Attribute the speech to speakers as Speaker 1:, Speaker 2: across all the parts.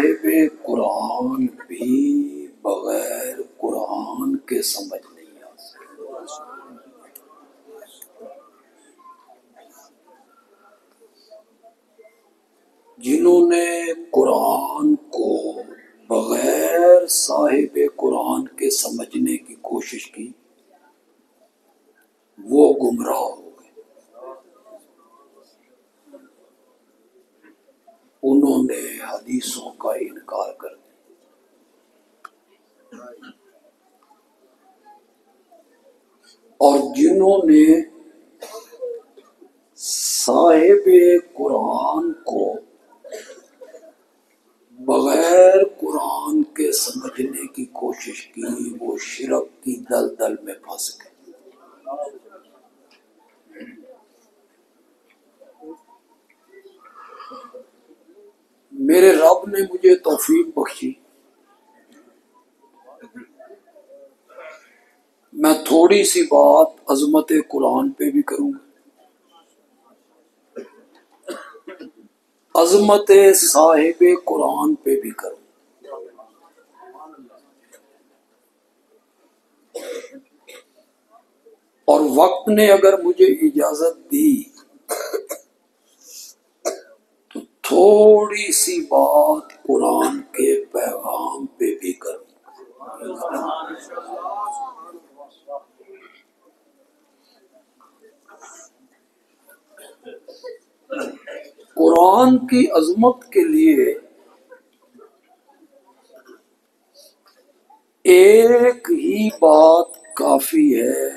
Speaker 1: صاحب قرآن بھی بغیر قرآن کے سمجھ نہیں آ سکتا۔ جنہوں نے قرآن کو بغیر صاحب قرآن کے سمجھنے کی کوشش کی وہ گمراہ ہو گئے۔ انہوں نے حدیثوں کا انکار کر دیا، اور جنہوں نے صاحب قرآن کو بغیر قرآن کے سمجھنے کی کوشش کی وہ شرک کی دلدل میں پھنس گئے۔ میرے رب نے مجھے توفیق بخشی، میں تھوڑی سی بات عظمت قرآن پہ بھی کروں گا، عظمت صاحب قرآن پہ بھی کروں۔ اور وقت نے اگر مجھے اجازت دی تو تھوڑی سی بات قرآن کے پیغام پہ بھی کروں۔ قرآن کی عظمت کے لیے ایک ہی بات کافی ہے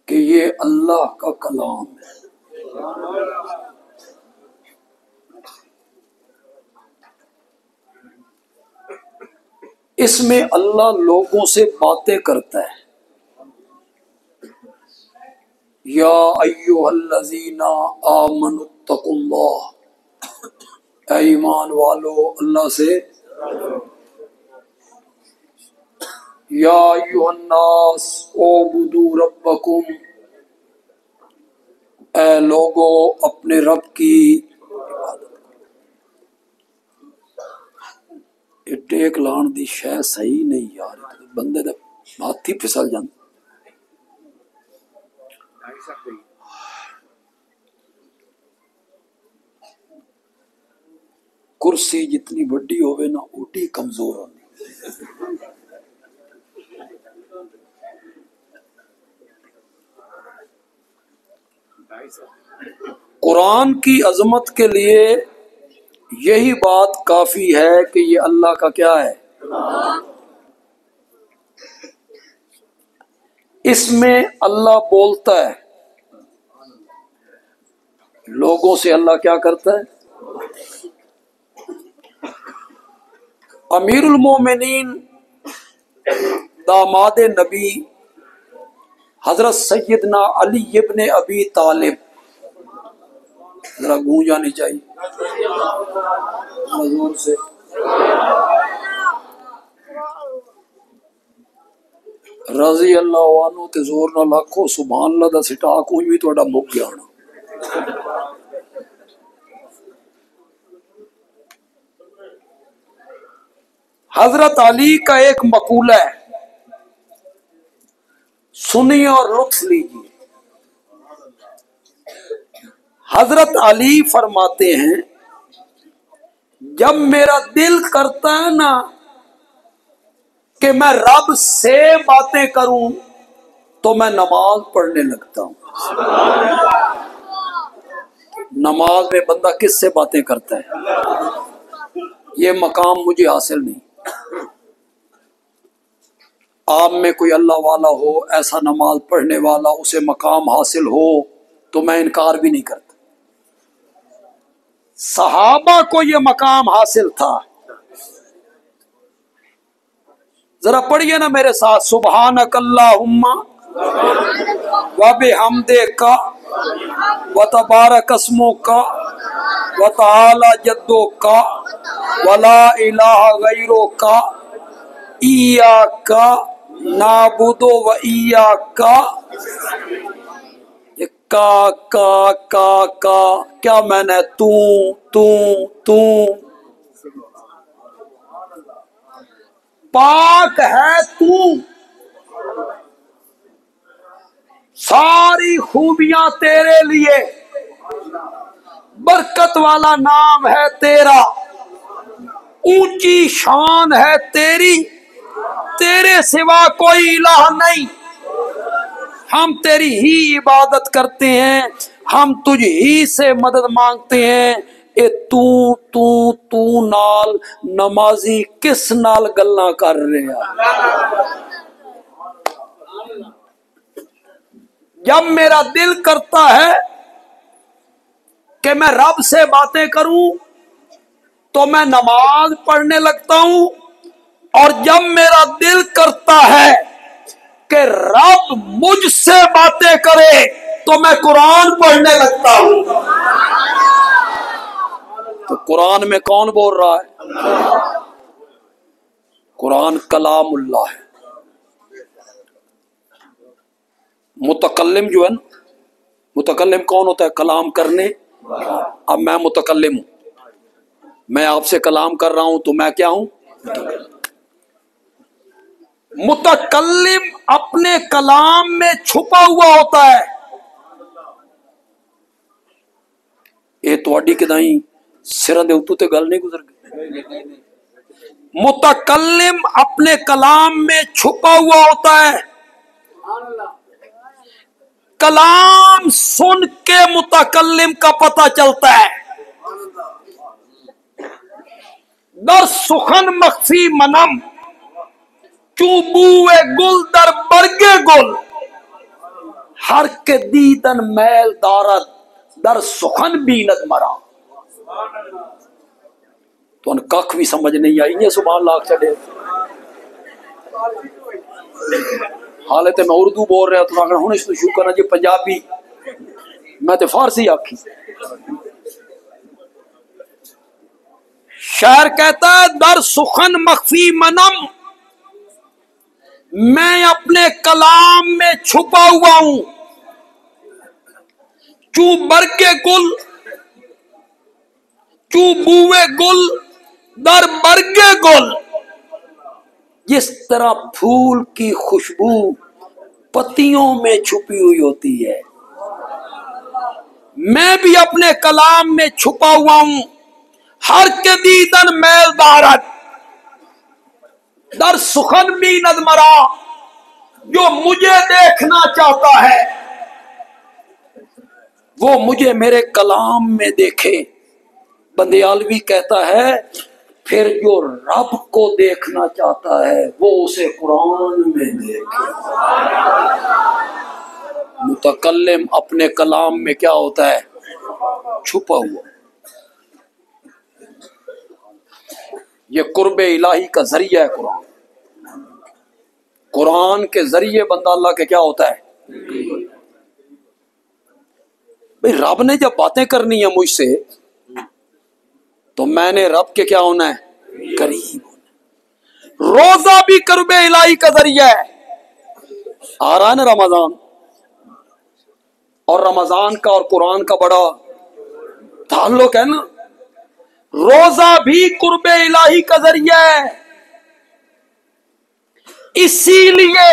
Speaker 1: کہ یہ اللہ کا کلام ہے۔ اس میں اللہ لوگوں سے باتیں کرتا ہے۔ یا ایھا الذین آمنوا اتقوا اللہ، اے ایمان والو اللہ سے، یا ایھا الناس اعبدوا ربکم، اے لوگو اپنے رب کی عبادت کرو۔ یہ ٹیک لان دی شے صحیح نہیں یار، بندے دے ہاتھ ہی پھسل جاندے۔ کرسی جتنی بڑی ہوئے نا اٹھی کمزور ہوندی۔ قرآن کی عظمت کے لیے یہی بات کافی ہے کہ یہ اللہ کا کیا ہے؟ اس میں اللہ بولتا ہے، لوگوں سے اللہ کیا کرتا ہے؟ امیر المومنین داماد نبی حضرت سیدنا علی ابن ابی طالب، ذرا گونج آنی چاہیے حضور سے، رضی اللہ عنہ تے زور نہ لاکھو سبحان اللہ دا سٹاک ہوئی بھی توڑا مک گیا ہونا۔ حضرت علی کا ایک مقولہ ہے، سنیے اور لطف لیجیے۔ حضرت علی فرماتے ہیں جب میرا دل کرتا ہے نا کہ میں رب سے باتیں کروں تو میں نماز پڑھنے لگتا ہوں۔ نماز میں بندہ کس سے باتیں کرتا ہے؟ یہ مقام مجھے حاصل نہیں۔ آپ میں کوئی اللہ والا ہو ایسا نماز پڑھنے والا اسے مقام حاصل ہو تو میں انکار بھی نہیں کرتا۔ صحابہ کو یہ مقام حاصل تھا۔ ذرا پڑھیے نا میرے ساتھ، سبحانک اللہم وبحمدک وتبارک اسمک وتعالی جدک ولا الہ غیرک ایاک نعبد و ایاک، کا کیا میں نے تو پاک ہے تو، ساری خوبیاں تیرے لیے، برکت والا نام ہے تیرا، اونچی شان ہے تیری، تیرے سوا کوئی الہ نہیں، ہم تیری ہی عبادت کرتے ہیں، ہم تجھ ہی سے مدد مانگتے ہیں۔ اے تو نال نمازی کس نال گلاں کر رہا؟ جب میرا دل کرتا ہے کہ میں رب سے باتیں کروں تو میں نماز پڑھنے لگتا ہوں، اور جب میرا دل کرتا ہے کہ رب مجھ سے باتیں کرے تو میں قرآن پڑھنے لگتا ہوں۔ تو قرآن میں کون بول رہا ہے؟ قرآن کلام اللہ ہے۔ متکلم جو ہے نا، متکلم کون ہوتا ہے؟ کلام کرنے۔ اب میں متکلم ہوں، میں آپ سے کلام کر رہا ہوں تو میں کیا ہوں؟ متکلم اپنے کلام میں چھپا ہوا ہوتا ہے۔ یہ تواڈی کدائیں سراں دے اتوں تے گل نہیں گزر گئی؟ متکلم اپنے کلام میں چھپا ہوا ہوتا ہے۔ کلام سن کے متکلم کا پتہ چلتا ہے۔ در سخن مخفی منم، چوں بوئے گل در برگے گل، ہر کے دیدن میل دارد در سخن بیند مرا۔ تو ان کخ بھی سمجھ نہیں آئی ہے، سبحان اللہ چڑھے حالے تے میں اردو بول رہا تو اگر ہوں اس تو شکر ہے جی پنجابی، میں تے فارسی آکھی۔ شاعر کہتا ہے در سخن مخفی منم، میں اپنے کلام میں چھپا ہوا ہوں، چوں برگے گل، چوں بوئے گل در برگے گل، جس طرح پھول کی خوشبو پتیوں میں چھپی ہوئی ہوتی ہے، میں بھی اپنے کلام میں چھپا ہوا ہوں۔ ہر کے دیدن میل دارد در سخن بیند مرا، جو مجھے دیکھنا چاہتا ہے وہ مجھے میرے کلام میں دیکھے۔ بندیالوی کہتا ہے پھر جو رب کو دیکھنا چاہتا ہے وہ اسے قرآن میں دیکھے۔ متکلم اپنے کلام میں کیا ہوتا ہے؟ چھپا ہوا۔ یہ قرب الہی کا ذریعہ ہے قرآن۔ قرآن کے ذریعے بندہ اللہ کے کیا ہوتا ہے؟ بھئی رب نے جب باتیں کرنی ہے مجھ سے تو میں نے رب کے کیا ہونا ہے؟ قریب ہونا۔ روزہ بھی قرب الہی کا ذریعہ ہے۔ آ رہا ہے نا رمضان، اور رمضان کا اور قرآن کا بڑا تعلق ہے نا۔ روزہ بھی قرب الہی کا ذریعہ ہے، اسی لیے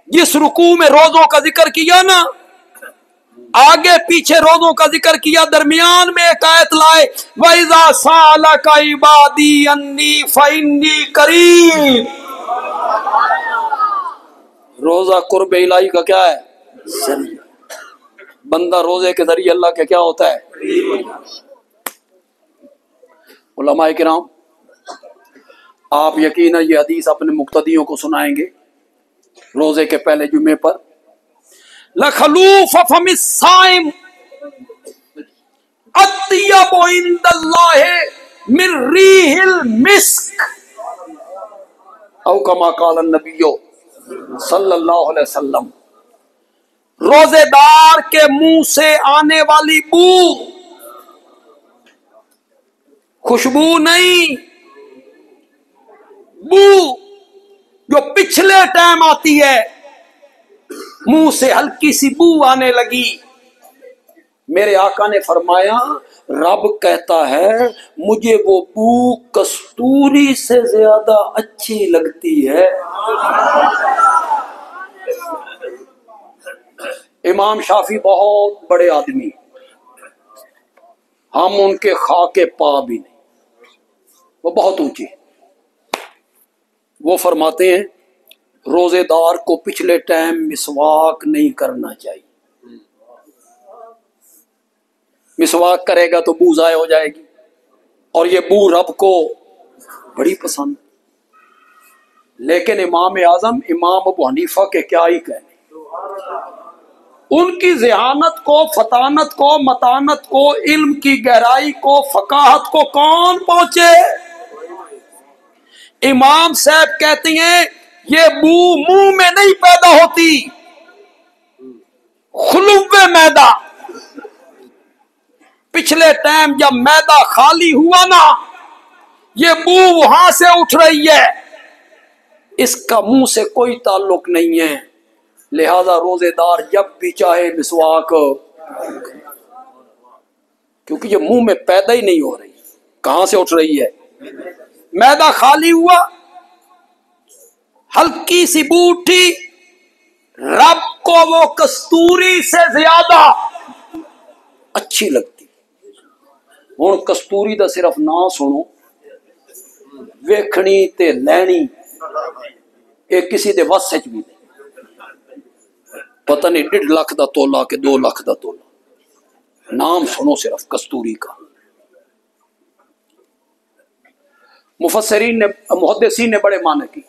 Speaker 1: جس رکوع میں روزوں کا ذکر کیا نا، آگے پیچھے روزوں کا ذکر کیا، درمیان میں ایک آیت لائے وَإِذَا سَأَلَكَ عِبَادِي أَنِّي فَإِنِّي قَرِيبٌ۔ روزہ قرب الہی کا کیا ہے؟ ذریعہ۔ بندہ روزے کے ذریعے اللہ کے کیا ہوتا ہے؟ علماء کرام، آپ یقیناً یہ حدیث اپنے مقتدیوں کو سنائیں گے روزے کے پہلے جمعے پر۔ لَخَلُوفَ فَمِ الصَّائِمِ أَطْيَبُ عِندَ اللَّهِ مِن رِيحِ الْمِسْكِ، او کما قال النبی صلی اللہ علیہ وسلم۔ روزے دار کے منہ سے آنے والی بو، خوشبو نہیں، بو جو پچھلے ٹائم آتی ہے، منہ سے ہلکی سی بو آنے لگی، میرے آقا نے فرمایا رب کہتا ہے مجھے وہ بو کستوری سے زیادہ اچھی لگتی ہے۔ امام شافعی بہت بڑے آدمی، ہم ان کے خاک پا بھی نہیں، وہ بہت اونچے۔ وہ فرماتے ہیں روزے دار کو پچھلے ٹائم مسواک نہیں کرنا چاہیے، مسواک کرے گا تو بو ضائع ہو جائے گی، اور یہ بو رب کو بڑی پسند۔ لیکن امام اعظم امام ابو حنیفہ کے کیا ہی کہنے، ان کی ذہانت کو، فطانت کو، متانت کو، علم کی گہرائی کو، فقاہت کو کون پہنچے؟ امام صاحب کہتی ہیں یہ بو منہ میں نہیں پیدا ہوتی، خلوب میدا، پچھلے ٹائم جب میدا خالی ہوا نا یہ بو وہاں سے اٹھ رہی ہے، اس کا منہ سے کوئی تعلق نہیں ہے، لہذا روزے دار جب بھی چاہے مسواک، کیونکہ یہ منہ میں پیدا ہی نہیں ہو رہی، کہاں سے اٹھ رہی ہے؟ میدا خالی ہوا، ہلکی سی بو اٹھی، رب کو وہ کستوری سے زیادہ اچھی لگتی۔ ہن کستوری دا صرف نام سنو، ویکھنی تے لینی یہ کسی دے وس وچ بھی نہیں، پتہ نہیں 1.5 لاکھ دا تولا کہ 2 لاکھ دا تولا، نام سنو صرف کستوری کا۔ مفسرین نے، محدثین نے بڑے معنی کی،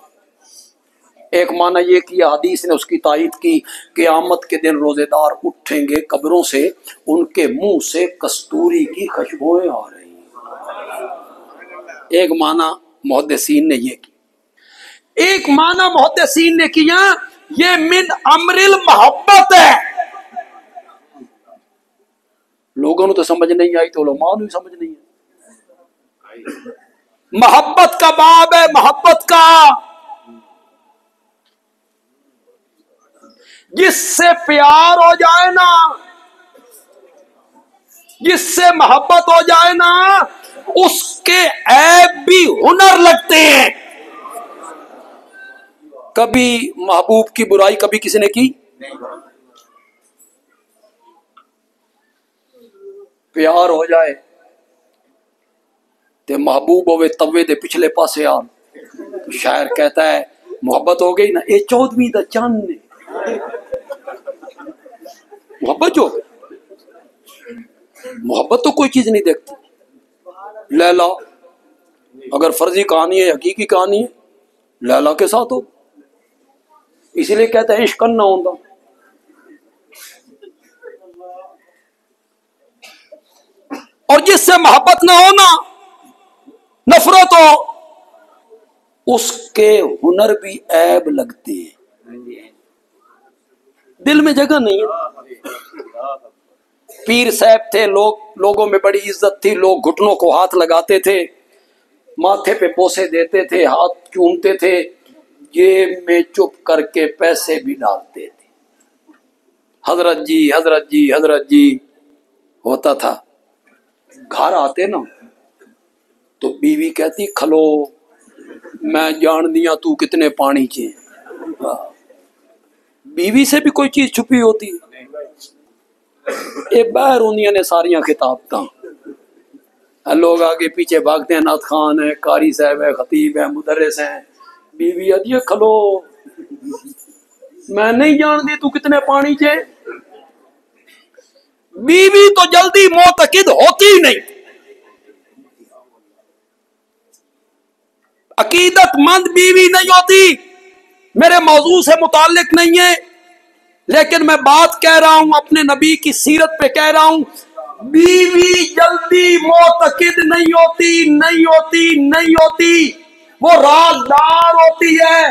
Speaker 1: ایک معنی یہ کیا، حدیث نے اس کی تائید کی، قیامت کے دن روزے دار اٹھیں گے قبروں سے، ان کے منہ سے کستوری کی خوشبوئیں آ رہی ہیں۔ ایک معنی محدثین نے یہ کی، ایک معنی محدثین نے کیا یہ من امر المحبت ہے۔ لوگوں نے تو سمجھ نہیں آئی تو علماء نے سمجھ نہیں آئی، محبت کا باب ہے، محبت کا، جس سے پیار ہو جائے نا، جس سے محبت ہو جائے نا، اس کے عیب بھی ہنر لگتے ہیں۔ کبھی محبوب کی برائی کبھی کسی نے کی؟ پیار ہو جائے تے محبوب ہوئے توے دے پچھلے پاسے آن، شاعر کہتا ہے محبت ہو گئی نا، اے 14ویں دا چند نے، محبت جو محبت تو کوئی چیز نہیں دیکھتی۔ لیلا اگر فرضی کہانی ہے، حقیقی کہانی ہے، لیلا کے ساتھ ہو، اسی لیے کہتے ہیں عشق نہ ہوتا۔ اور جس سے محبت نہ ہونا، نفرت ہو، اس کے ہنر بھی عیب لگتے ہیں، دل میں جگہ نہیں ہے۔ پیر صاحب تھے، لوگوں میں بڑی عزت تھی، لوگ گھٹنوں کو ہاتھ لگاتے تھے، ماتھے پہ بوسے دیتے تھے، ہاتھ چومتے تھے، جیب میں چپ کر کے پیسے بھی ڈالتے تھے۔ حضرت جی حضرت جی حضرت جی ہوتا تھا، گھر آتے نا تو بیوی کہتی کھلو میں جان دیا تو کتنے پانی چے، بیوی سے بھی کوئی چیز چھپی ہوتی، یہ باہر ہوندیاں نے ساریاں خطابتاں، لوگ آگے پیچھے بھاگتے ہیں، نعت خان ہے، قاری صاحب ہے، خطیب ہے، مدرس ہیں، بیوی آتی ہے کھلو میں نہیں جانتی تو کتنے پانی چے۔ بیوی تو جلدی معتقد ہوتی نہیں، عقیدت مند بیوی نہیں ہوتی، میرے موضوع سے متعلق نہیں ہے، لیکن میں بات کہہ رہا ہوں، اپنے نبی کی سیرت پہ کہہ رہا ہوں، بیوی جلدی معتقد نہیں ہوتی، نہیں ہوتی، نہیں ہوتی، وہ رازدار ہوتی ہے،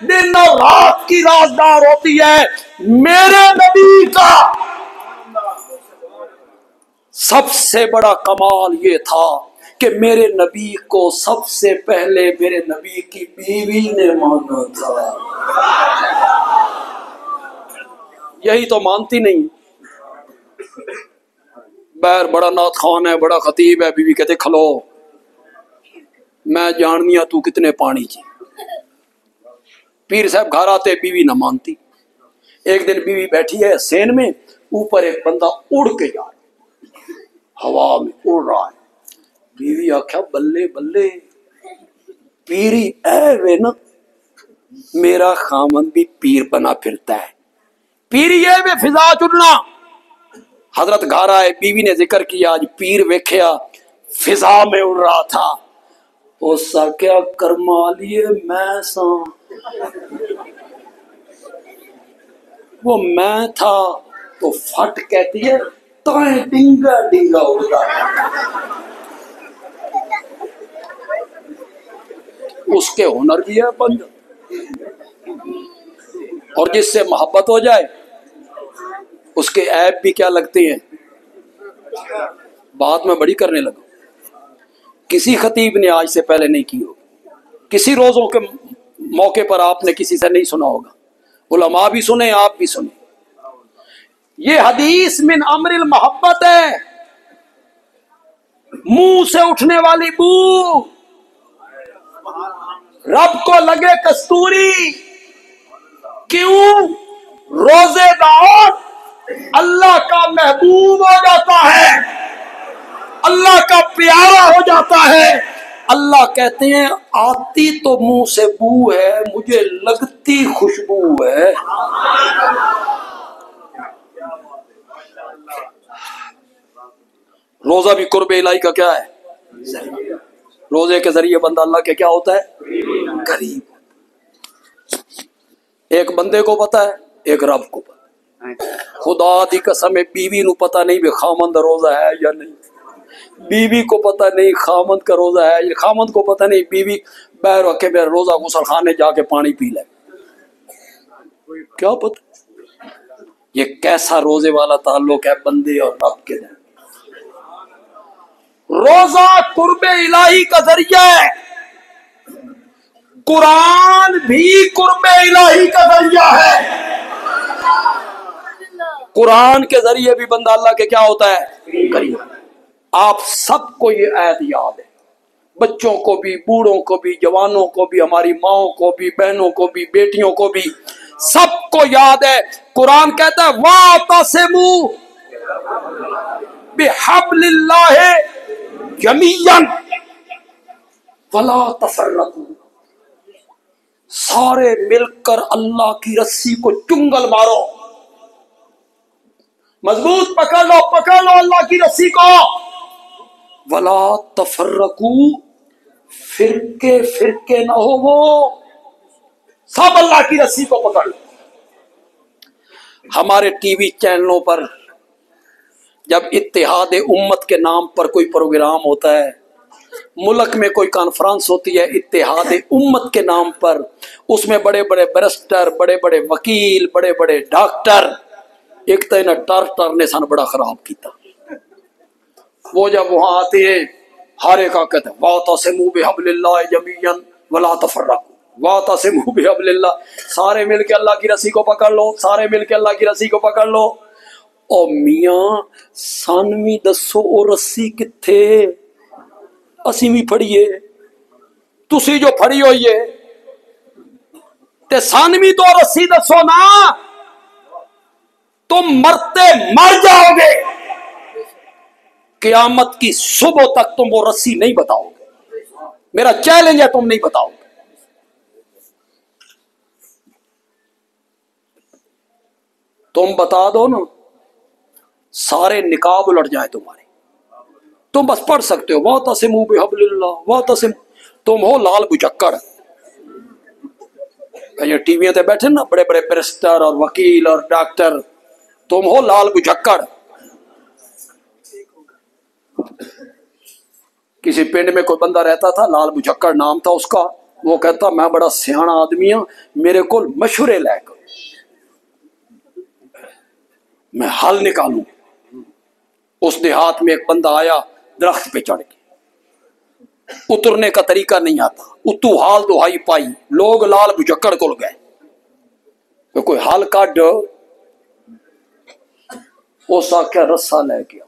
Speaker 1: دن اور رات کی رازدار ہوتی ہے۔ میرے نبی کا سب سے بڑا کمال یہ تھا کہ میرے نبی کو سب سے پہلے میرے نبی کی بیوی نے مانا تھا، یہی تو مانتی نہیں، بیر بڑا نعت خوان ہے, بڑا خطیب ہے. بیوی کہتے کھلو, میں جاننی ہوں تو کتنے پانی چی. پیر صاحب گھر آتے, بیوی نہ مانتی. ایک دن بیوی بیٹھی ہے سین میں, اوپر ایک بندہ اڑ کے جا رہا, ہوا میں اڑ رہا ہے. بیوی آخیا بلے بلے, پیری اے وے نا, میرا خامن بھی پیر بنا پھرتا ہے. پیری اے وے فضا چڑنا. حضرت گھر آئے, بیوی نے ذکر کیا آج پیر ویکھیا فضا میں اڑ رہا تھا. اس سا کیا کرما لیے میں سا, وہ میں تھا تو پھٹ کہتی ہے تائیں ڈنگا ڈنگا اڑتا ہے. اس کے ہنر بھی ہے بند, اور جس سے محبت ہو جائے اس کے عیب بھی کیا لگتے ہیں. بات میں بڑی کرنے لگا, کسی خطیب نے آج سے پہلے نہیں کی ہو, کسی روزوں کے موقع پر آپ نے کسی سے نہیں سنا ہوگا, علماء بھی سنیں آپ بھی سنیں. یہ حدیث من امر المحبت ہے, منہ سے اٹھنے والی بو, رب کو لگے کستوری. کیوں؟ روزے دار اللہ کا محبوب ہو جاتا ہے, اللہ کا پیارا ہو جاتا ہے. اللہ کہتے ہیں آتی تو منہ سے بو ہے, مجھے لگتی خوشبو ہے. روزہ بھی قرب الہی کا کیا ہے؟ روزے کے ذریعے بندہ اللہ کے کیا ہوتا ہے؟ قریب. ایک بندے کو پتا ہے, ایک رب کو پتا. خدا دی قسم بیوی نو پتا نہیں بھی خامند روزہ ہے یا نہیں, بیوی کو پتا نہیں خامند کا روزہ ہے, یہ خامند کو پتا نہیں بیوی بیر رکھے میں روزہ غسل خانے جا کے پانی پی لے, کیا پتا یہ کیسا روزے والا تعلق ہے بندے اور رب کے درمیان. روزہ قرب الہی کا ذریعہ ہے, قرآن بھی قرب الہی کا ذریعہ ہے. قرآن کے ذریعے بھی بندہ اللہ کے کیا ہوتا ہے؟ قریب. آپ سب کو یہ آیت یاد ہے, بچوں کو بھی, بوڑھوں کو بھی, جوانوں کو بھی, ہماری ماؤں کو بھی, بہنوں کو بھی, بیٹیوں کو بھی, سب کو یاد ہے. قرآن کہتا ہے وَاعْتَصِمُوا بِحَبْلِ اللَّهِ جَمِيعًا وَلَا تَفَرَّقُوا. سارے مل کر اللہ کی رسی کو چنگل مارو, مضبوط پکڑ لو اللہ کی رسی کو. وَلَا تَفَرَّقُوا, فرقے فرقے نہ ہو, وہ سب اللہ کی رسی کو پکڑ لو. ہمارے ٹی وی چینلوں پر جب اتحاد امت کے نام پر کوئی پروگرام ہوتا ہے, ملک میں کوئی کانفرنس ہوتی ہے اتحاد امت کے نام پر, اس میں بڑے بڑے بیرسٹر, بڑے بڑے وکیل, بڑے بڑے ڈاکٹر, ایک تو انہیں ٹر نے سن بڑا خراب کیتا. وہ جب وہاں آتے ہیں ہر ایک کہتے ہیں وَاعْتَصِمُوا بِحَبْلِ اللَّهِ جَمِيعًا وَلَا تَفَرَّقُوا. وَاعْتَصِمُوا بِحَبْلِ اللَّهِ, سارے مل کے اللہ کی رسی کو پکڑ لو, سارے مل کے اللہ کی رسی کو پکڑ لو. او میاں سانوی دسو او رسی کتھے, اسی بھی پھڑیے, تسی جو پھڑی ہوئی ہے تے سانوی تو رسی دسو نا, تم مرتے مر جاؤ گے, قیامت کی صبح تک تم وہ رسی نہیں بتاؤ گے. میرا چیلنج ہے تم نہیں بتاؤ گے. تم بتا دو نا, سارے نقاب الٹ جائے تمہارے. تم بس پڑھ سکتے ہو وَاعْتَصِمُوا بِحَبْلِ اللَّهِ وَاعْتَصِمُوا. تم ہو لال بچکڑ, یہ ٹی وی تے بیٹھے نا بڑے بڑے بیرسٹر اور وکیل اور ڈاکٹر, تم ہو لال بچکڑ. کسی پنڈ میں کوئی بندہ رہتا تھا, لال بچکڑ نام تھا اس کا. وہ کہتا میں بڑا سیاح آدمی ہوں, میرے کو مشورے لے کر میں حل نکالوں. اس دیہات میں ایک بندہ آیا, درخت پہ چڑھ کے, اترنے کا طریقہ نہیں آتا, اتو حال دہائی پائی, لوگ لال بچکڑ کو گئے, تو کوئی حال کاٹ اس آخیا رسا لے کے آؤ.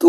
Speaker 1: تو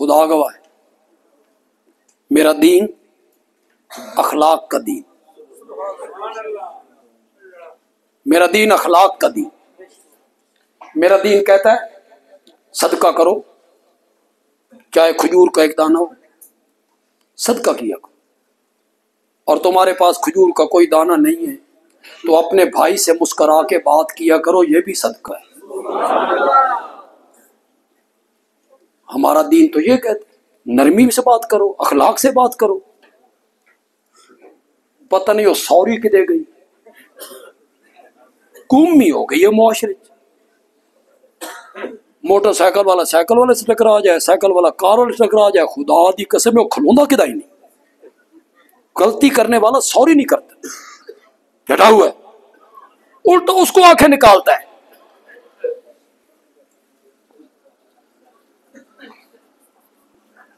Speaker 1: خدا گواہ ہے، میرا دین اخلاق کا دین، میرا دین اخلاق کا دین۔ میرا دین کہتا ہے صدقہ کرو، چاہے کھجور کا ایک دانہ ہو، صدقہ کیا کرو۔ اور تمہارے پاس کھجور کا کوئی دانہ نہیں ہے تو اپنے بھائی سے مسکرا کے بات کیا کرو، یہ بھی صدقہ ہے۔ ہمارا دین تو یہ کہتا ہے نرمی سے بات کرو، اخلاق سے بات کرو۔ پتہ نہیں وہ سوری کدے گئی، گمی ہو گئی ہے معاشرے۔ موٹر سائیکل والا سائیکل والے سے ٹکرا جائے، سائیکل والا کار والے سے ٹکرا جائے، خدا دی قسم ہے وہ کھلوندا کدا ہی نہیں۔ غلطی کرنے والا سوری نہیں کرتا، ڈٹا ہوا ہے، الٹا اس کو آنکھیں نکالتا ہے۔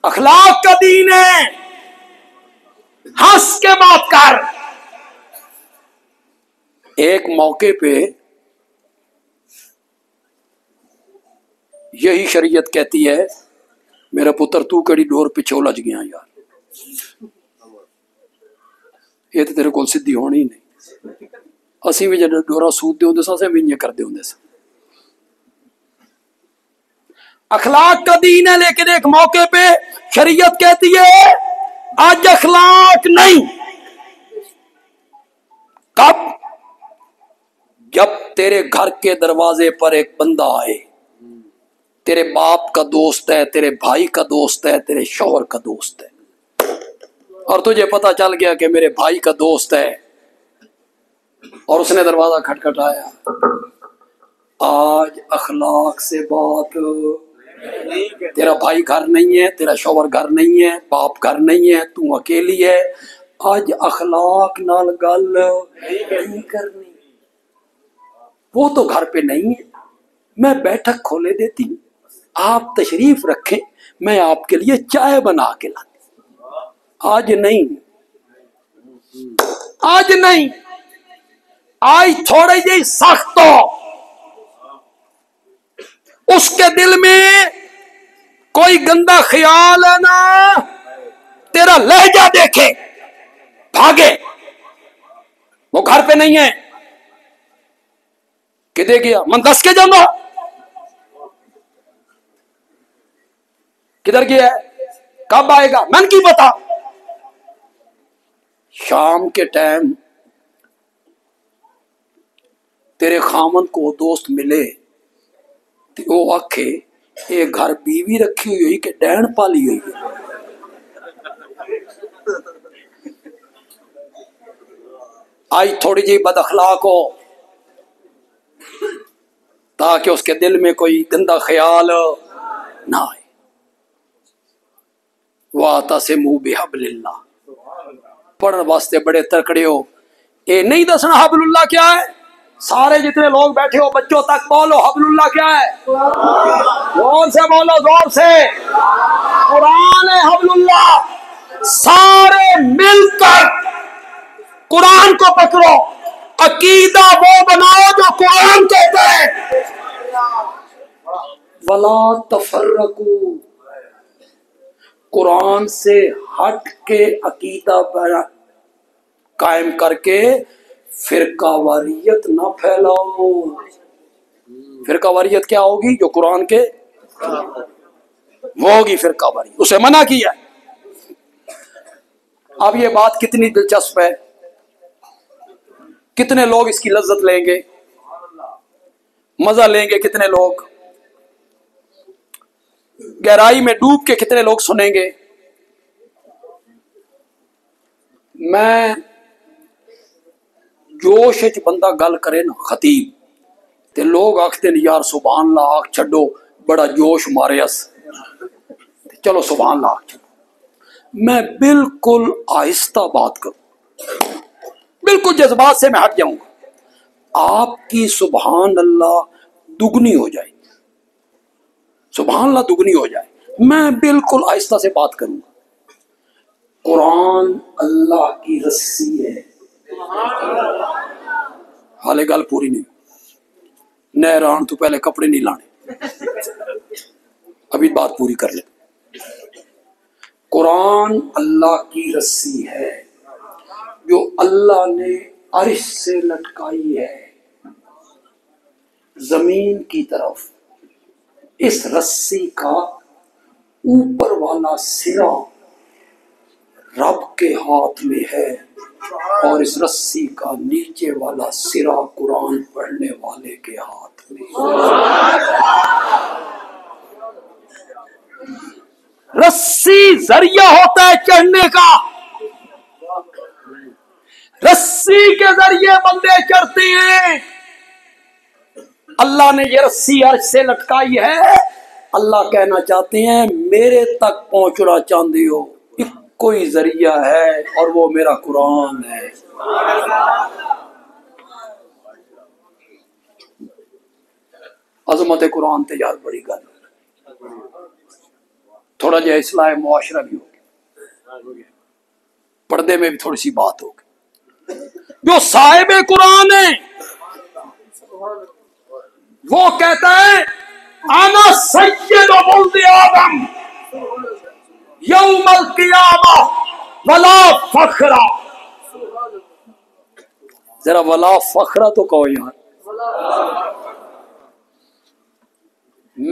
Speaker 1: اخلاق کا دین ہے، ہنس کے بات کر۔ ایک موقع پہ یہی شریعت کہتی ہے میرا پتر تو کڑی ڈور پیچھے الجھ گیا یار، یہ تو تیرے کو سدھی ہونی ہی نہیں۔ اسی بھی جب ڈورا سود دے ہوندے سا بھی کر دے ہوندے سا۔ اخلاق کا دین ہے، لیکن ایک موقع پہ شریعت کہتی ہے آج اخلاق نہیں۔ کب؟ جب تیرے گھر کے دروازے پر ایک بندہ آئے، تیرے باپ کا دوست ہے، تیرے بھائی کا دوست ہے، تیرے شوہر کا دوست ہے، اور تجھے پتا چل گیا کہ میرے بھائی کا دوست ہے، اور اس نے دروازہ کھٹکھٹایا، آج اخلاق سے بات۔ تیرا بھائی گھر نہیں ہے، تیرا شوہر گھر نہیں ہے، باپ گھر نہیں ہے، تو اکیلی ہے، آج اخلاق نال گل نہیں کرنی۔ وہ تو گھر پہ نہیں ہے، میں بیٹھک کھولے دیتی ہوں، آپ تشریف رکھیں، میں آپ کے لیے چائے بنا کے لاتی۔ آج نہیں، آج نہیں، آج تھوڑے جی سخت ہو، اس کے دل میں کوئی گندا خیال ہے نا، تیرا لہجہ دیکھے بھاگے۔ وہ گھر پہ نہیں ہے، کدے گیا؟ من دس کے جانا، کدھر گیا ہے؟ کب آئے گا؟ من کی پتا۔ شام کے ٹائم تیرے خامن کو دوست ملے تو وہ آکھے ایک گھر بیوی رکھی ہوئی کہ ڈین پالی ہوئی ہے۔ آج تھوڑی جی بد اخلاق ہو تاکہ اس کے دل میں کوئی گندا خیال نہ آئے۔ وَاعْتَصِمُوا بِحَبْلِ اللَّهِ، پڑھنے واسطے بڑے تکڑے ہو، اے نہیں دسنا حبل اللہ کیا ہے؟ سارے جتنے لوگ بیٹھے ہو بچوں تک بولو حبل اللہ کیا ہے؟ زور سے بولو، زور سے۔ قرآن ہے حبل اللہ، سارے مل کر قرآن کو پکڑو، عقیدہ وہ بناؤ جو قرآن کہتا ہے۔ وَلَا تَفَرَّقُوا، قرآن سے ہٹ کے عقیدہ قائم کر کے فرقہ واریت نہ پھیلاؤ۔ فرقہ واریت کیا ہوگی؟ جو قرآن کے وہ ہوگی فرقہ واریت، اسے منع کیا۔ اب یہ بات کتنی دلچسپ ہے، کتنے لوگ اس کی لذت لیں گے، مزہ لیں گے، کتنے لوگ گہرائی میں ڈوب کے کتنے لوگ سنیں گے۔ میں جوش وچ بندہ گل کرے نا خطیب تے لوگ آکھتے ہیں یار سبحان اللہ آکھ چھڈو، بڑا جوش مارے اس، چلو سبحان اللہ آکھ چھڈو۔ میں بالکل آہستہ بات کروں، بالکل جذبات سے میں ہٹ جاؤں گا، آپ کی سبحان اللہ دگنی ہو جائے، سبحان اللہ دگنی ہو جائے، میں بالکل آہستہ سے بات کروں گا۔ قرآن اللہ کی رسی ہے، حالے گل پوری نہیں، نہر آن تو پہلے کپڑے نہیں لانے، ابھی بات پوری کر لے۔ قرآن اللہ کی رسی ہے جو اللہ نے عرش سے لٹکائی ہے زمین کی طرف. اس رسی کا اوپر والا سرا رب کے ہاتھ میں ہے اور اس رسی کا نیچے والا سرا قرآن پڑھنے والے کے ہاتھ میں. رسی ذریعہ ہوتا ہے چڑھنے کا. رسی کے ذریعے بندے چڑھتے ہیں. اللہ نے یہ رسی عرش سے لٹکائی ہے. اللہ کہنا چاہتے ہیں میرے تک پہنچنا چاہتے ہو کوئی ذریعہ ہے اور وہ میرا قرآن ہے. عظمت قرآن تے یار بڑی گل. تھوڑا جہا اصلاح معاشرہ بھی ہوگی, پردے میں بھی تھوڑی سی بات ہوگی. جو صاحب قرآن ہے وہ کہتا ہے انا سید ولد آدم یوم القیامہ ولا فخرا. ذرا ولا فخرا تو کہو یار.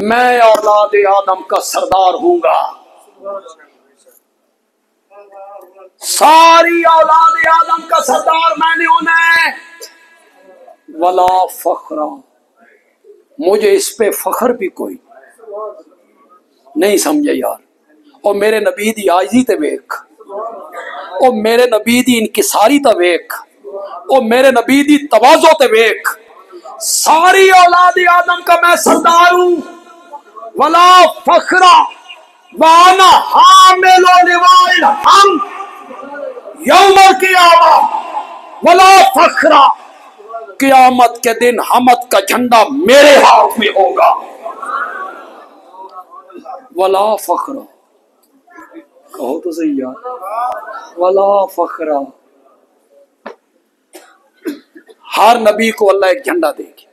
Speaker 1: میں اولاد آدم کا سردار ہوں گا. ساری اولاد آدم کا سردار میں نے ہونا ہے. ولا فخرا, مجھے اس پہ فخر بھی کوئی نہیں. سمجھے یار. اور میرے نبی دی عاجزی تے ویکھ, اور میرے نبی دی انکساری تے ویکھ, اور میرے نبی دی تواضع تے ویکھ. ساری اولاد آدم کا میں سردار ہوں. ولا فخرا وانا حامل لواء الحمد یوم القیامہ ولا فخرا. قیامت کے دن حمد کا جھنڈا میرے ہاتھ میں ہوگا. ولا فخرا, کہو تو صحیح یار. ولا فخرا. ہر نبی کو اللہ ایک جھنڈا دے گی.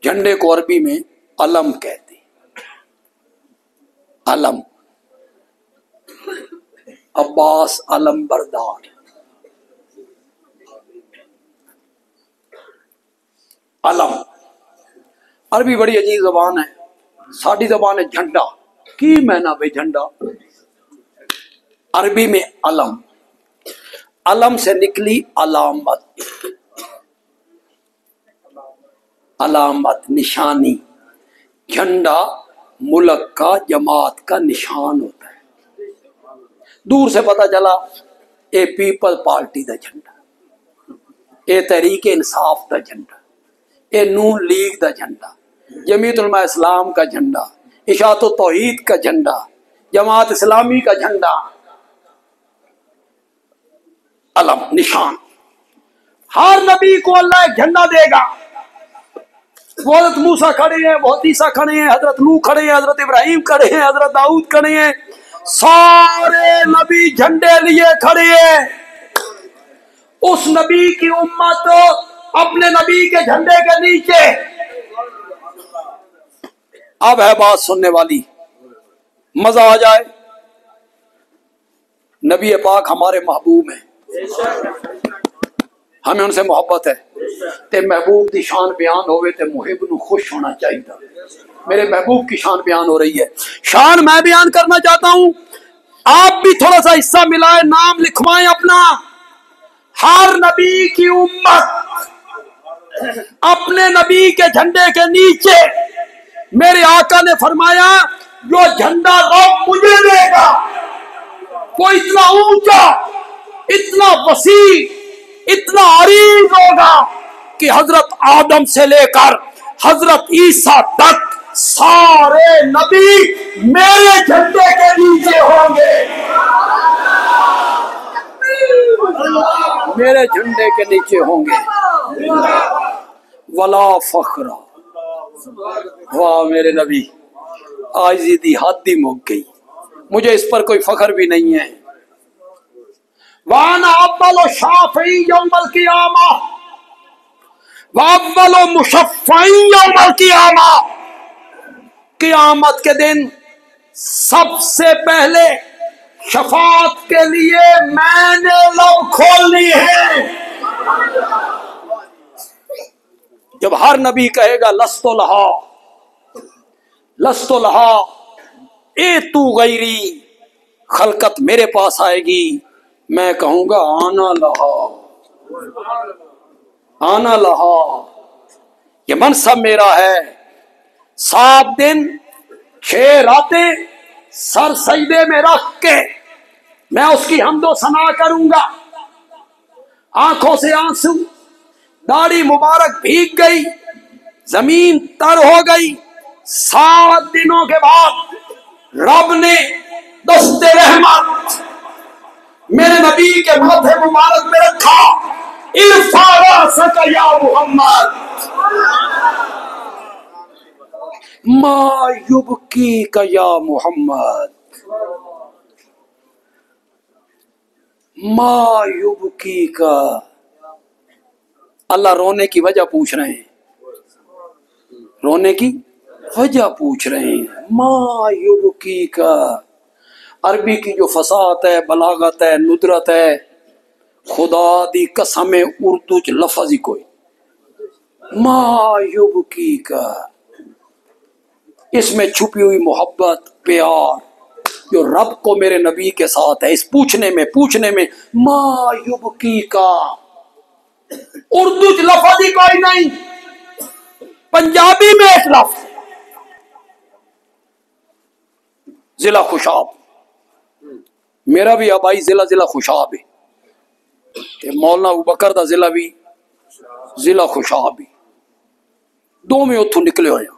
Speaker 1: جھنڈے کو عربی میں علم کہتے ہیں. علم. عباس علم بردار. علم عربی بڑی عجیب زبان ہے. ساری زبان ہے جھنڈا. کی معنی بھائی جھنڈا؟ عربی میں علم. علم سے نکلی علامت. علامت نشانی. جھنڈا ملک کا جماعت کا نشان ہوتا ہے. دور سے پتہ چلا اے پیپل پارٹی دا جھنڈا, اے تحریک انصاف دا جھنڈا, اے نون لیگ دا جھنڈا, جمعیت علماء اسلام کا جھنڈا, اشاعت و توحید کا جھنڈا, جماعت اسلامی کا جھنڈا. علم نشان. ہر نبی کو اللہ ایک جھنڈا دے گا. وہ حضرت موسیٰ کھڑے ہیں, وہ عیسیٰ کھڑے ہیں, حضرت نوح کھڑے ہیں, حضرت ابراہیم کھڑے ہیں, حضرت داؤد کھڑے ہیں. سارے نبی جھنڈے لیے کھڑے ہیں. اس نبی کی امت اپنے نبی کے جھنڈے کے نیچے. اب ہے بات سننے والی, مزہ آ جائے. نبی پاک ہمارے محبوب ہیں, ہمیں ان سے محبت ہے. تے محبوب دی شان بیان ہوئے تے محب نو خوش ہونا چاہیے. میرے محبوب کی شان بیان ہو رہی ہے. شان میں بیان کرنا چاہتا ہوں, آپ بھی تھوڑا سا حصہ ملائے, نام لکھوائیں اپنا. ہر نبی کی امت اپنے نبی کے جھنڈے کے نیچے. میرے آقا نے فرمایا جو جھنڈا رب مجھے دے گا وہ اتنا اونچا, اتنا وسیع, اتنا عریض ہوگا کہ حضرت آدم سے لے کر حضرت عیسیٰ تک سارے نبی میرے جھنڈے کے نیچے ہوں گے. میرے جھنڈے کے نیچے ہوں گے. ولا فخرا. واہ میرے نبی, عاجزی دی حد ہی مک گئی. مجھے اس پر کوئی فخر بھی نہیں ہے. وانا اول شافعی یوم القیامہ. وَأَوَّلُ مُشَفَّعٍ يَوْمَ الْقِيَامَةِ، قیامت کے دن سب سے پہلے شفاعت کے لیے میں نے لب کھولنی ہے۔ جب ہر نبی کہے گا لست لہا لست لہا اے تو غیری، خلقت میرے پاس آئے گی، میں کہوں گا آنا لہا آنا لہا، یہ منصب میرا ہے۔ 7 دن 6 راتیں سر سجدے میں رکھ کے میں اس کی حمد و ثنا کروں گا، آنکھوں سے آنسو، داڑھی مبارک بھیگ گئی، زمین تر ہو گئی۔ 7 دنوں کے بعد رب نے دست رحمت میرے نبی کے ماتھے مبارک میں رکھا، ارفع رأسک یا محمد ما یبکیک یا محمد ما یبکیک۔ اللہ رونے کی وجہ پوچھ رہے ہیں، رونے کی وجہ پوچھ رہے ہیں۔ ما یبکیک، عربی کی جو فصاحت ہے، بلاغت ہے، ندرت ہے، خدا دی قسم اردو چ لفظ ہی کوئی۔ ما یبکیک، اس میں چھپی ہوئی محبت، پیار جو رب کو میرے نبی کے ساتھ ہے، اس پوچھنے میں ما یبکیک، اردو چ لفظ ہی کوئی نہیں، پنجابی میں ایک لفظ ضلع خوشاب، میرا بھی آبائی ضلع خوشاب ہے، مولانا ابوبکر دا ضلع بھی ضلع خوشاب بھی، دو میں اتھوں نکلے ہوئے ہیں،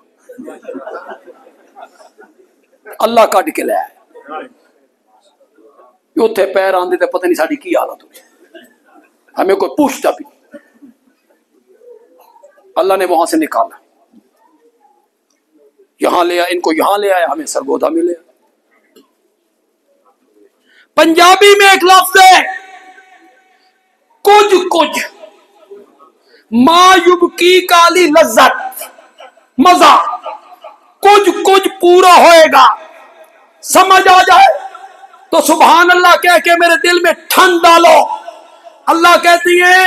Speaker 1: اللہ کڈ کے لے آئے، اتھے پیر آندے تے پتہ نہیں ساڈی کی حالت ہوئی، ہمیں کوئی پوچھتا بھی، اللہ نے وہاں سے نکالا، یہاں لے آیا، ان کو یہاں لے آیا، ہمیں سرگودا میں لے آیا۔ پنجابی میں ایک لفظ ہے کچھ ما یبکی کالی لذت، مزہ، کچھ پورا ہوئے گا، سمجھ آ جائے تو سبحان اللہ کہہ کے میرے دل میں ٹھن ڈالو۔ اللہ کہتی ہیں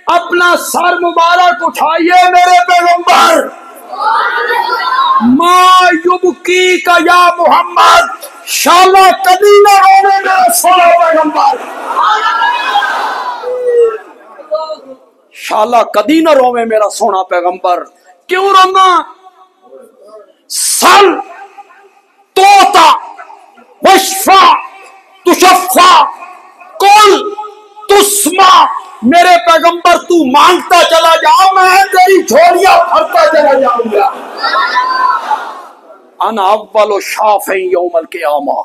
Speaker 1: اپنا سر مبارک اٹھائیے میرے پیغمبر، ما یبکی کا یا محمد، شالا کبھی نہ رونے میرا سونا پیغمبر، شالا کبھی نہ روے میرا سونا پیغمبر۔ کیوں رونا؟ سل توتا وشفا تشفا کل تسمع، میرے پیغمبر تو مانگتا چلا جا، میں تیری جھولیاں بھرتا چلا جاؤں گا۔ انا اول شافع یوم القیامہ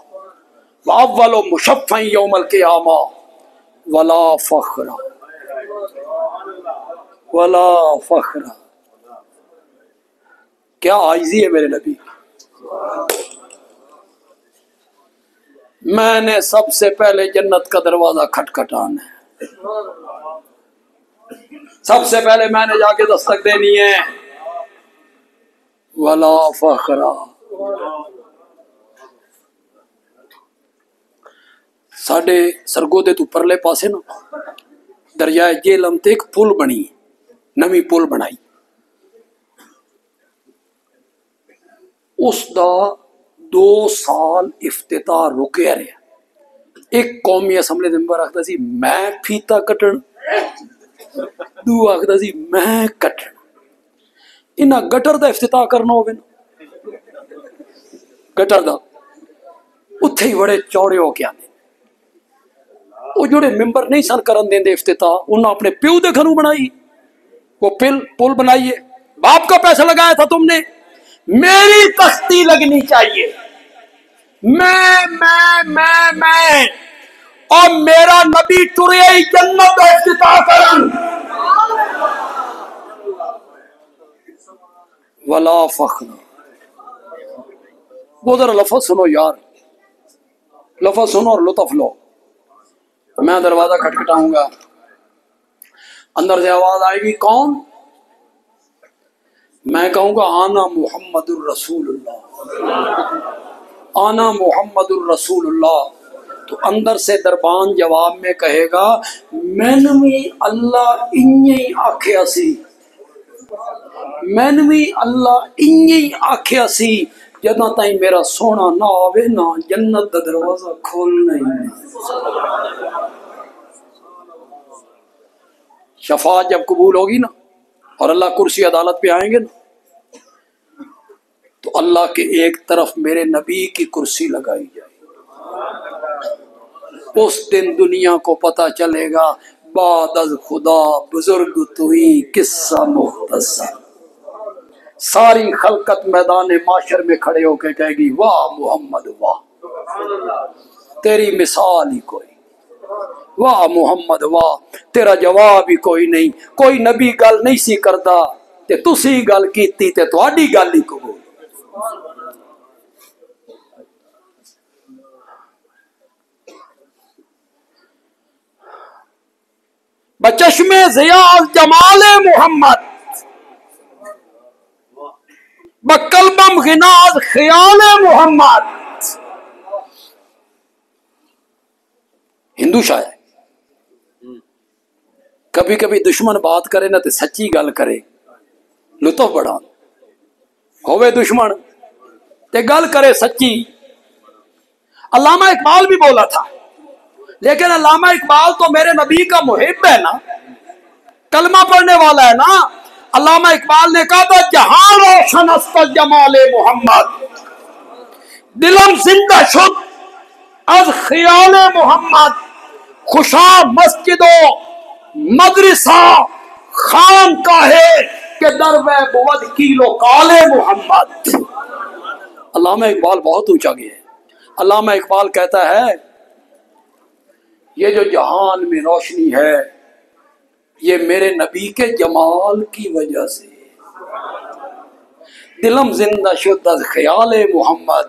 Speaker 1: واول مشفع یوم القیامہ ولا فخر ولا فخر۔ کیا عاجزی ہے میرے نبی، میں نے سب سے پہلے جنت کا دروازہ کھٹکھٹانا ہے، سب سے پہلے میں نے جا کے دستک دینی ہے، ولا فخر۔ ساڈے سرگودے تو پرلے پاسے نا دریائے جہلم تے ایک پل بنی، نویں پل بنائی، اس دا 2 سال افتتاح رکیا رہا۔ ایک قومی اسمبلی دے ممبر آخدا سی میں فیتا کٹن، دو آخدا سی میں کٹن، انہاں گٹر دا افتتاح کرنا ہوگا نا، گٹر دا اتھے ہی بڑے چوڑے ہو کے آتے، وہ جڑے ممبر نہیں سن کرن دیں دے افتتاح، انہاں اپنے پیو دے گھروں بنائی، وہ پل بنائیے، باپ کا پیسہ لگایا تھا تم نے، میری تختی لگنی چاہیے، میں اور میرا نبی ٹرے ہی جنت کا افتتاح کرن، ولا فخر۔ وہ ذرا لفظ سنو یار، لفظ سنو اور لطف لو۔ میں دروازہ کھٹکھٹاؤں گا، اندر سے آواز آئے گی کون؟ میں کہوں گا آنا محمد الرسول اللہ، آنا محمد الرسول اللہ، تو اندر سے دربان جواب میں کہے گا مینو بھی اللہ انہی آکھیا سی، مینو بھی اللہ انہی آکھیا سی، جداں تائیں میرا سونا نہ آوے نا جنت دا دروازہ کھولنا ہی نہیں۔ شفاعت جب قبول ہوگی نا اور اللہ کرسی عدالت پہ آئیں گے نا، تو اللہ کے ایک طرف میرے نبی کی کرسی لگائی جائے، اس دن دنیا کو پتہ چلے گا بعد از خدا بزرگ توئی قصہ مختصر، ساری خلقت میدان معاشر میں کھڑے ہو کے کہے گی واہ محمد واہ، تیری مثال ہی کوئی، واہ محمد واہ، تیرا جواب ہی کوئی نہیں، کوئی نبی گل نہیں سی کردا تے تسی گل کیتی تے تہاڈی گل ہی قبول۔ بچشم ضیاء جمال محمد، بقلبم غناز خیال محمد۔ ہندو شاعر کبھی کبھی دشمن بات کرے نہ تے سچی گل کرے، لطف بڑھا ہوئے دشمن تے گل کرے سچی۔ علامہ اقبال بھی بولا تھا، لیکن علامہ اقبال تو میرے نبی کا محب ہے نا، کلمہ پڑھنے والا ہے نا۔ علامہ اقبال نے کہا تھا جہاں روشن است جمال محمد، دلم زندہ شد از خیال محمد، خوشا مسجد و مدرسہ خان کاہے کہ در میں بود کیلو کال محمد۔ علامہ اقبال بہت اونچا گیا ہے۔ علامہ اقبال کہتا ہے یہ جو جہان میں روشنی ہے یہ میرے نبی کے جمال کی وجہ سے، دلم زندہ شد از خیال محمد،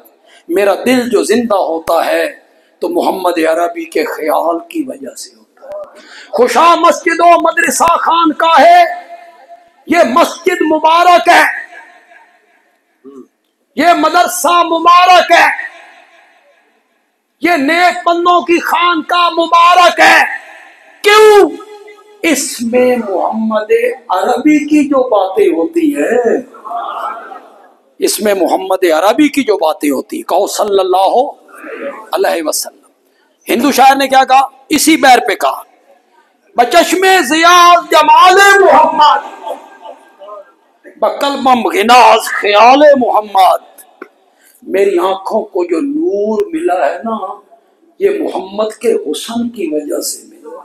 Speaker 1: میرا دل جو زندہ ہوتا ہے تو محمد عربی کے خیال کی وجہ سے ہوتا ہے۔ خوشا مسجد و مدرسہ خان کا ہے، یہ مسجد مبارک ہے، یہ مدرسہ مبارک ہے، یہ نیک بندوں کی خانقاہ مبارک ہے۔ کیوں؟ اس میں محمد عربی کی جو باتیں ہوتی ہیں، اس میں محمد عربی کی جو باتیں ہوتی ہیں، کہو صلی اللہ علیہ وسلم۔ ہندو شاعر نے کیا کہا؟ اسی بیر پہ کہا بچشم ضیاء جمال محمد، بقلبم غناز خیال محمد، میری آنکھوں کو جو نور ملا ہے نا یہ محمد کے حسن کی وجہ سے ملا،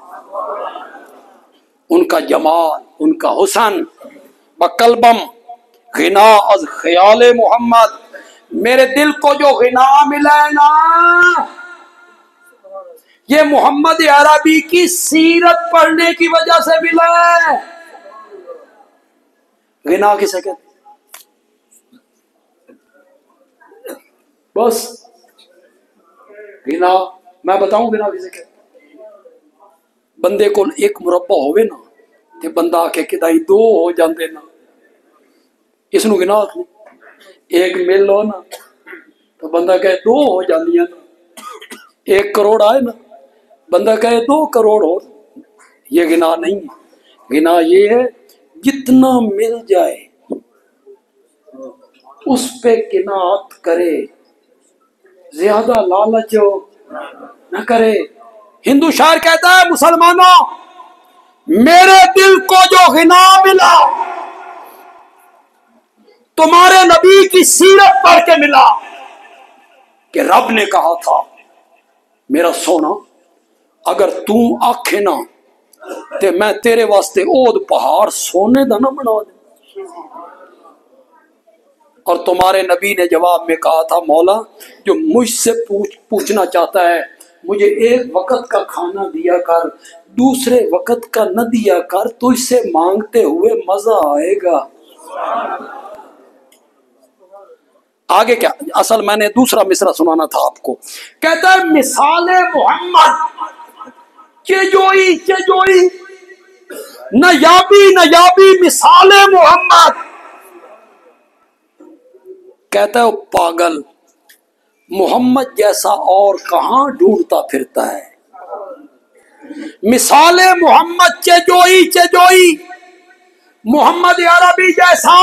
Speaker 1: ان کا جمال، ان کا حسن۔ بقلبم غنا از خیال محمد، میرے دل کو جو غنا ملا ہے نا یہ محمد عربی کی سیرت پڑھنے کی وجہ سے ملا ہے۔ غنا کسے کہتے؟ بس غنا میں بتاؤں غنا کسے کہتے؟ بندے کو ایک مربع ہوئے نا تے بندہ آکے کدائی دو ہو جاندے نا، اس نو غنا آکھنے۔ ایک مل ہو نا تو بندہ کہے دو ہو جاندیاں نا، ایک کروڑ آئے نا بندہ کہے 2 کروڑ ہو، یہ غنا نہیں ہے۔ غنا یہ ہے جتنا مل جائے اس پہ قناعت کرے، زیادہ لالچ نہ کرے۔ ہندو شاعر کہتا ہے مسلمانوں میرے دل کو جو غنا ملا تمہارے نبی کی سیرت پڑھ کے ملا، کہ رب نے کہا تھا میرا سونا اگر تو آکھے نا تے میں تیرے واسطے اود پہاڑ سونے دا نہ بنا دے۔ اور تمہارے نبی نے جواب میں کہا تھا مولا جو مجھ سے پوچھنا چاہتا ہے مجھے ایک وقت کا کھانا دیا کر، دوسرے وقت کا نہ دیا کر، تو اس سے مانگتے ہوئے مزہ آئے گا۔ آگے کیا؟ اصل میں نے دوسرا مصرع سنانا تھا آپ کو۔ کہتا ہے مثال محمد چجوئی چجوئی، نہ یابی مثال محمد، کہتا ہے وہ پاگل، محمد جیسا اور کہاں ڈھونڈتا پھرتا ہے، مثال محمد چجوئی چجوئی، محمد عربی جیسا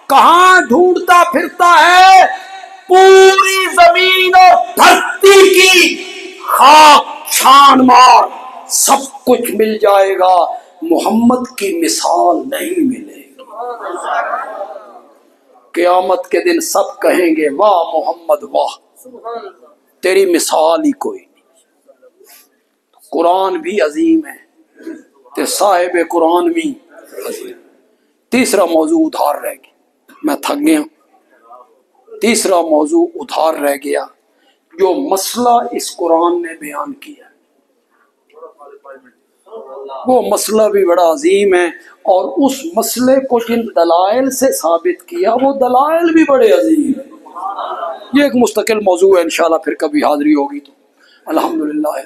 Speaker 1: کہاں ڈھونڈتا پھرتا ہے، پوری زمین اور دھرتی کی خاک چھان مار سب کچھ مل جائے گا، محمد کی مثال نہیں ملے گی۔ قیامت کے دن سب کہیں گے واہ محمد واہ، تیری مثال ہی کوئی نہیں۔ قرآن بھی عظیم ہے تے صاحب قرآن بھی عظیم۔ تیسرا موضوع ادھار رہ گیا، میں تھک گیا، تیسرا موضوع ادھار رہ گیا جو مسئلہ اس قرآن نے بیان کیا، وہ مسئلہ بھی بڑا عظیم ہے، اور اس مسئلے کو جن دلائل سے ثابت کیا وہ دلائل بھی بڑے عظیم ہیں۔ یہ ایک مستقل موضوع ہے، انشاءاللہ پھر کبھی حاضری ہوگی تو الحمدللہ۔